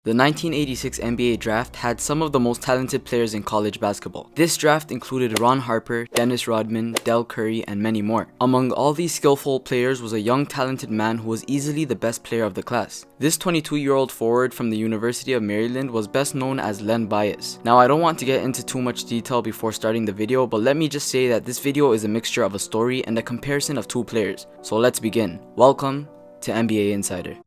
The 1986 NBA draft had some of the most talented players in college basketball. This draft included Ron Harper, Dennis Rodman, Del Curry, and many more. Among all these skillful players was a young talented man who was easily the best player of the class. This 22-year-old forward from the University of Maryland was best known as Len Bias. Now, I don't want to get into too much detail before starting the video, but let me just say that this video is a mixture of a story and a comparison of two players. So let's begin. Welcome to NBA Insider.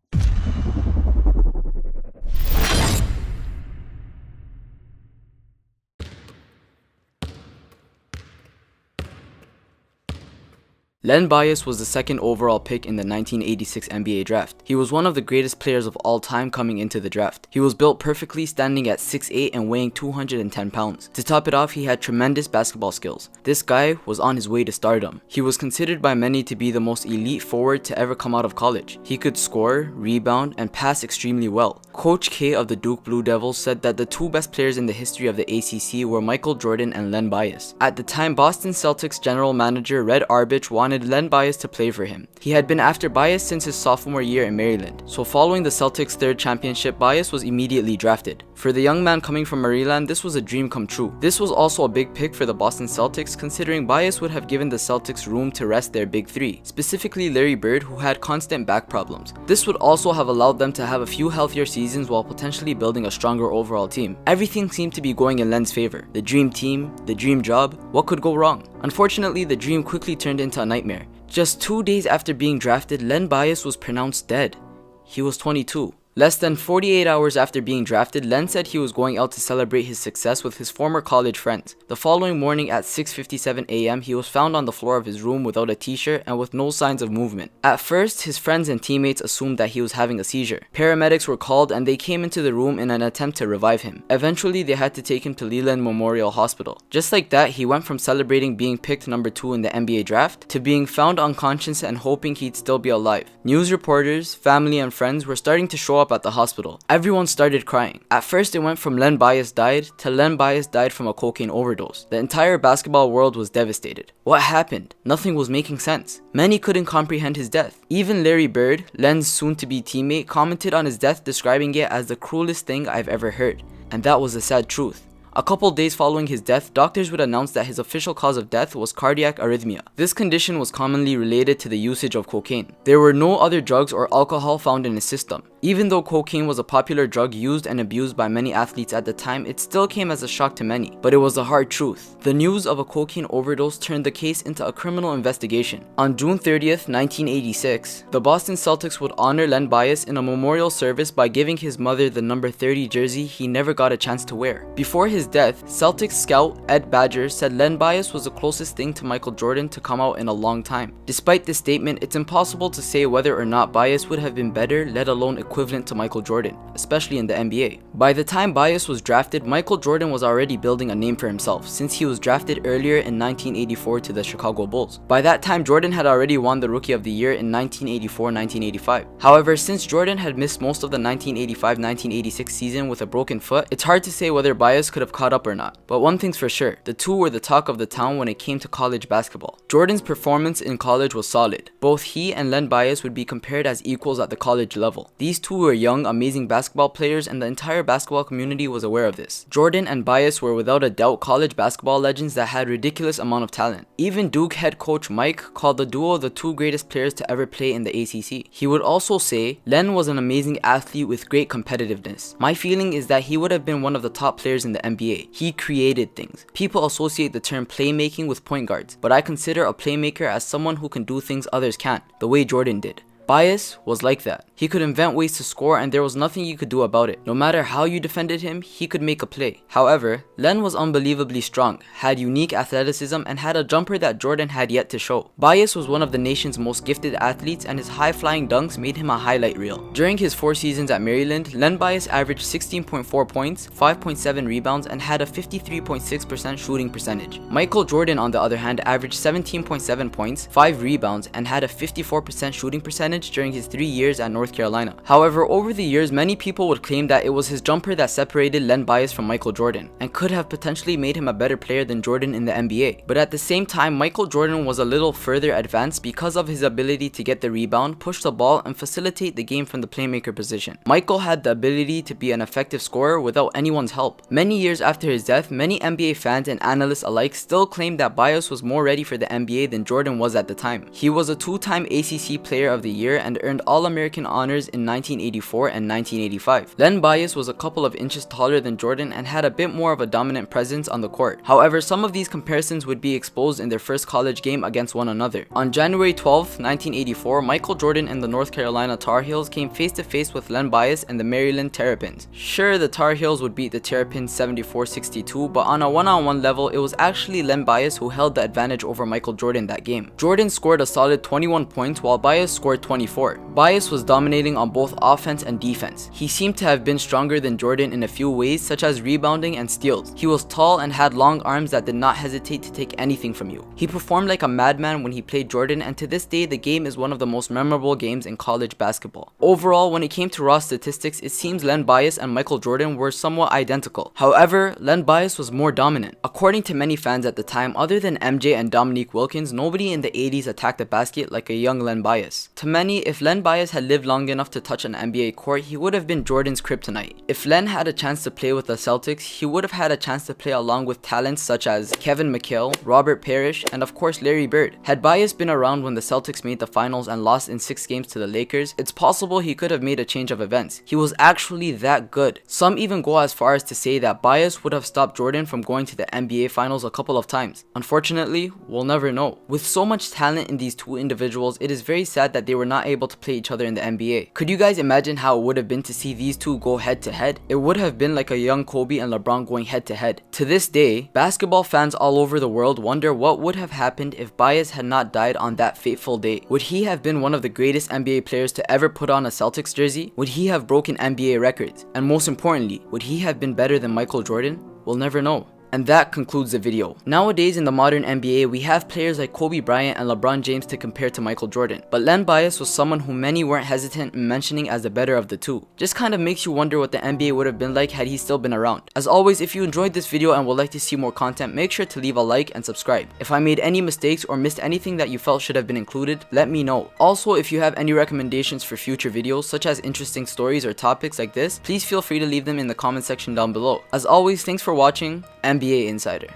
Len Bias was the second overall pick in the 1986 NBA draft. He was one of the greatest players of all time coming into the draft. He was built perfectly, standing at 6'8" and weighing 210 pounds. To top it off, he had tremendous basketball skills. This guy was on his way to stardom. He was considered by many to be the most elite forward to ever come out of college. He could score, rebound, and pass extremely well. Coach K of the Duke Blue Devils said that the two best players in the history of the ACC were Michael Jordan and Len Bias. At the time, Boston Celtics general manager Red Arbich wanted Len Bias to play for him. He had been after Bias since his sophomore year in Maryland, so following the Celtics' third championship, Bias was immediately drafted. For the young man coming from Maryland, this was a dream come true. This was also a big pick for the Boston Celtics, considering Bias would have given the Celtics room to rest their big three, specifically Larry Bird, who had constant back problems. This would also have allowed them to have a few healthier seasons while potentially building a stronger overall team. Everything seemed to be going in Len's favor. The dream team, the dream job, what could go wrong? Unfortunately, the dream quickly turned into a nightmare. Just 2 days after being drafted, Len Bias was pronounced dead. He was 22. Less than 48 hours after being drafted, Len said he was going out to celebrate his success with his former college friends. The following morning at 6:57 a.m., he was found on the floor of his room without a t-shirt and with no signs of movement. At first, his friends and teammates assumed that he was having a seizure. Paramedics were called and they came into the room in an attempt to revive him. Eventually, they had to take him to Leland Memorial Hospital. Just like that, he went from celebrating being picked number 2 in the NBA draft to being found unconscious and hoping he'd still be alive. News reporters, family, and friends were starting to show up at the hospital. Everyone started crying. At first, it went from Len Bias died to Len Bias died from a cocaine overdose. The entire basketball world was devastated. What happened? Nothing was making sense. Many couldn't comprehend his death. Even Larry Bird, Len's soon-to-be teammate, commented on his death, describing it as the cruelest thing I've ever heard. And that was the sad truth. A couple days following his death, doctors would announce that his official cause of death was cardiac arrhythmia. This condition was commonly related to the usage of cocaine. There were no other drugs or alcohol found in his system. Even though cocaine was a popular drug used and abused by many athletes at the time, it still came as a shock to many. But it was a hard truth. The news of a cocaine overdose turned the case into a criminal investigation. On June 30th, 1986, the Boston Celtics would honor Len Bias in a memorial service by giving his mother the number 30 jersey he never got a chance to wear. Before his death, Celtics scout Ed Badger said Len Bias was the closest thing to Michael Jordan to come out in a long time. Despite this statement, it's impossible to say whether or not Bias would have been better, let alone equivalent to Michael Jordan, especially in the NBA. By the time Bias was drafted, Michael Jordan was already building a name for himself since he was drafted earlier in 1984 to the Chicago Bulls. By that time, Jordan had already won the Rookie of the Year in 1984-1985. However, since Jordan had missed most of the 1985-1986 season with a broken foot, it's hard to say whether Bias could have caught up or not. But one thing's for sure, the two were the talk of the town when it came to college basketball. Jordan's performance in college was solid. Both he and Len Bias would be compared as equals at the college level. These two were young, amazing basketball players, and the entire basketball community was aware of this. Jordan and Bias were without a doubt college basketball legends that had ridiculous amount of talent. Even Duke head coach Mike called the duo the two greatest players to ever play in the ACC. He would also say, Len was an amazing athlete with great competitiveness. My feeling is that he would have been one of the top players in the NBA. He created things. People associate the term playmaking with point guards, but I consider a playmaker as someone who can do things others can't, the way Jordan did. Bias was like that. He could invent ways to score and there was nothing you could do about it. No matter how you defended him, he could make a play. However, Len was unbelievably strong, had unique athleticism, and had a jumper that Jordan had yet to show. Bias was one of the nation's most gifted athletes and his high-flying dunks made him a highlight reel. During his 4 seasons at Maryland, Len Bias averaged 16.4 points, 5.7 rebounds, and had a 53.6% shooting percentage. Michael Jordan, on the other hand, averaged 17.7 points, 5 rebounds, and had a 54% shooting percentage advantage during his 3 years at North Carolina. However, over the years, many people would claim that it was his jumper that separated Len Bias from Michael Jordan, and could have potentially made him a better player than Jordan in the NBA. But at the same time, Michael Jordan was a little further advanced because of his ability to get the rebound, push the ball, and facilitate the game from the playmaker position. Michael had the ability to be an effective scorer without anyone's help. Many years after his death, many NBA fans and analysts alike still claim that Bias was more ready for the NBA than Jordan was at the time. He was a 2-time ACC Player of the Year and earned All-American honors in 1984 and 1985. Len Bias was a couple of inches taller than Jordan and had a bit more of a dominant presence on the court. However, some of these comparisons would be exposed in their first college game against one another. On January 12, 1984, Michael Jordan and the North Carolina Tar Heels came face to face with Len Bias and the Maryland Terrapins. Sure, the Tar Heels would beat the Terrapins 74-62, but on a one-on-one level, it was actually Len Bias who held the advantage over Michael Jordan that game. Jordan scored a solid 21 points while Bias scored 24. Bias was dominating on both offense and defense. He seemed to have been stronger than Jordan in a few ways, such as rebounding and steals. He was tall and had long arms that did not hesitate to take anything from you. He performed like a madman when he played Jordan, and to this day, the game is one of the most memorable games in college basketball. Overall, when it came to raw statistics, it seems Len Bias and Michael Jordan were somewhat identical. However, Len Bias was more dominant. According to many fans at the time, other than MJ and Dominique Wilkins, nobody in the 80s attacked the basket like a young Len Bias. To many, if Len Bias had lived long enough to touch an NBA court, he would have been Jordan's kryptonite. If Len had a chance to play with the Celtics, he would have had a chance to play along with talents such as Kevin McHale, Robert Parrish, and of course Larry Bird. Had Bias been around when the Celtics made the finals and lost in 6 games to the Lakers, it's possible he could have made a change of events. He was actually that good. Some even go as far as to say that Bias would have stopped Jordan from going to the NBA finals a couple of times. Unfortunately, we'll never know. With so much talent in these two individuals, it is very sad that they were not able to play each other in the NBA. Could you guys imagine how it would have been to see these two go head to head? It would have been like a young Kobe and LeBron going head to head. To this day, basketball fans all over the world wonder what would have happened if Bias had not died on that fateful day. Would he have been one of the greatest NBA players to ever put on a Celtics jersey? Would he have broken NBA records? And most importantly, would he have been better than Michael Jordan? We'll never know. And that concludes the video. Nowadays in the modern NBA, we have players like Kobe Bryant and LeBron James to compare to Michael Jordan. But Len Bias was someone who many weren't hesitant in mentioning as the better of the two. Just kind of makes you wonder what the NBA would have been like had he still been around. As always, if you enjoyed this video and would like to see more content, make sure to leave a like and subscribe. If I made any mistakes or missed anything that you felt should have been included, let me know. Also, if you have any recommendations for future videos, such as interesting stories or topics like this, please feel free to leave them in the comment section down below. As always, thanks for watching NBA Insider.